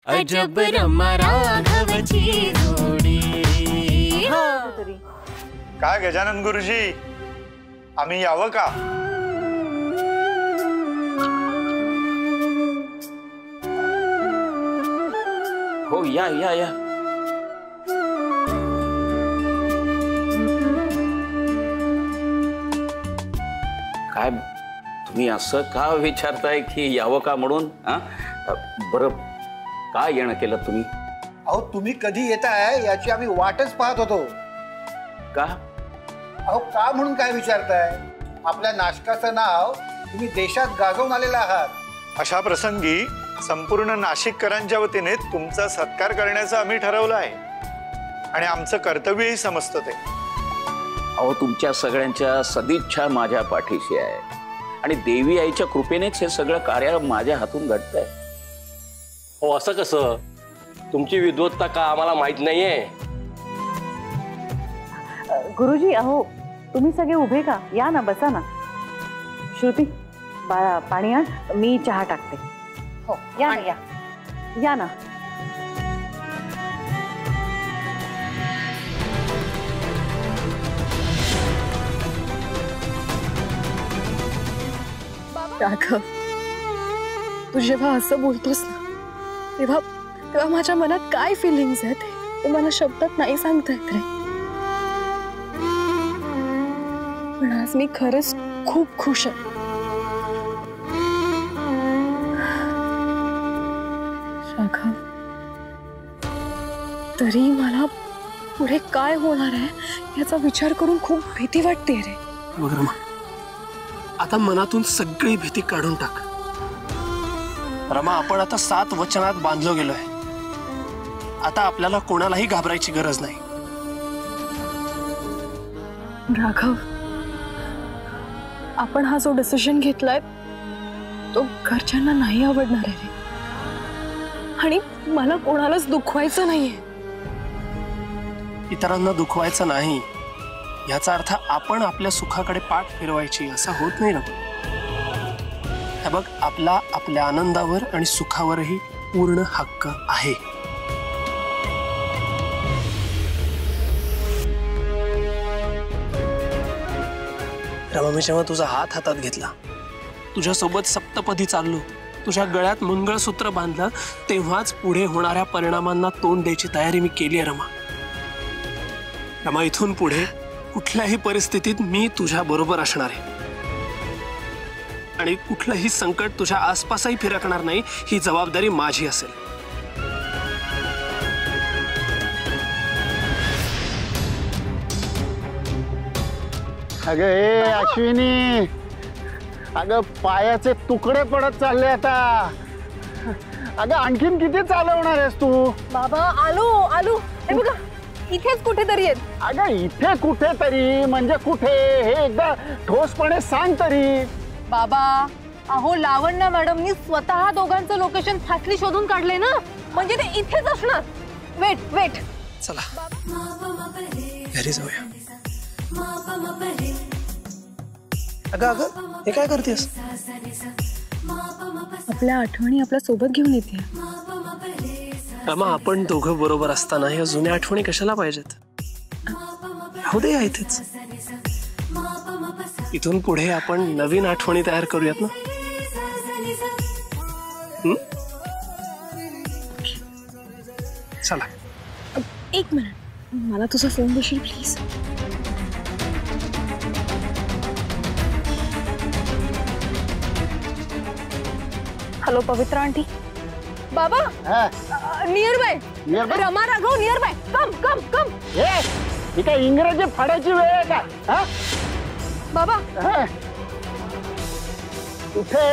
अजब रमा राघवची जोडी। काय गजानन गुरुजी, आम्ही यावं का? हो या या या। काय तुम्ही असं का विचारताय की यावं का म्हणून? बरं काय येणं केलं तुम्ही? अहो तुम्ही कधी येताय याची आम्ही वाटच पाहत होतो। का? अहो का म्हणून काय विचारताय? आपल्या नाशकाचं नाव तुम्ही देशात गाजवून आलेला आहात। अशा प्रसंगी संपूर्ण नाशिककरांच्या वतीने तुमचा सत्कार करण्याचं आम्ही ठरवलं आहे आणि आमचं कर्तव्यही समजतं ते। अहो तुमच्या सगळ्यांच्या सदिच्छा माझ्या पाठीशी आहे आणि देवी आईच्या कृपेनेच हे सगळं कार्य माझ्या हातून घडतंय। हो असं कसं? तुमची विद्वत्ता का आम्हाला माहित नाहीये? गुरुजी अहो तुम्ही सगळे उभे का? या ना, बसा ना। श्रुती बाळा पाणी आण, मी चहा टाकते। हो या ना, या ना। राघव, तू जेव्हा असं बोलतोस ना तेव्हा तेव्हा माझ्या मनात काय फिलिंग्स आहेत ते मला शब्दात नाही सांगता येत रे। पण आज मी खरंच खूप खुश आहे। राघव, तरी मला पुढे काय होणार आहे याचा विचार करून खूप भीती वाटते रे। रमा, आता मनातून सगळी भीती काढून टाक। रमा, आपण आता 7 वचनात बांधलो गेलोय। आता आपल्याला कोणालाही घाबरायची गरज नाही। राघव, आपण हा जो डिसिजन घेतलाय तो घरच्यांना नाही आवडणार आहे रे, आणि मला कोणालाच दुखवायचं नाहीये। इतरांना दुखवायचं नाही याचा अर्थ आपण आपल्या सुखाकडे पाठ फिरवायची असं होत नाही ना। हे बघ, आपला आपल्या आनंदावर आणि सुखावरही पूर्ण हक्क आहे। रमा, मी जेव्हा तुझा हात हातात घेतला, तुझ्यासोबत सप्तपदी चाललो, तुझ्या गळ्यात मंगळसूत्र बांधलं, तेव्हाच पुढे होणाऱ्या परिणामांना तोंड द्यायची तयारी मी केली आहे रमा। रमा, इथून पुढे कुठल्याही परिस्थितीत मी तुझ्या बरोबर असणार आहे आणि कुठलंही संकट तुझ्या आसपासही फिरकणार नाही, ही जबाबदारी माझी असेल। अगं ए अश्विनी, अगं पायाचे तुकडे पडत चालले आता। अगं आणखीन किती चालवणार आहेस तू? बाबा आलो आलो, हे बघा इथेच कुठेतरी आहेत। अगं इथे कुठेतरी म्हणजे कुठे हे एकदा ठोसपणे सांग तरी। बाबा अहो लावण्य मॅडमनी स्वतः दोघांचं लोकेशन फासली शोधून काढले ना, म्हणजे ते इथेच असणार। वेट वेट, चला घरी जाऊया। अगं अगं हे काय करतेस? आपल्या आठवणी आपल्या सोबत घेऊन येते। रमा, आपण दोघं बरोबर असताना या जुन्या आठवणी कशाला पाहिजेत? राहू दे इथेच। इथून पुढे आपण नवीन आठवणी तयार करूयात ना। चला। एक मिनिट, मला तुझा फोन देशील प्लीज? Hello Pavitra aunty. बाबा nearby, Rama Raghav nearby, come come come. ही काय इंग्रजी फाडायची वेळ आहे का? बाबा कुठे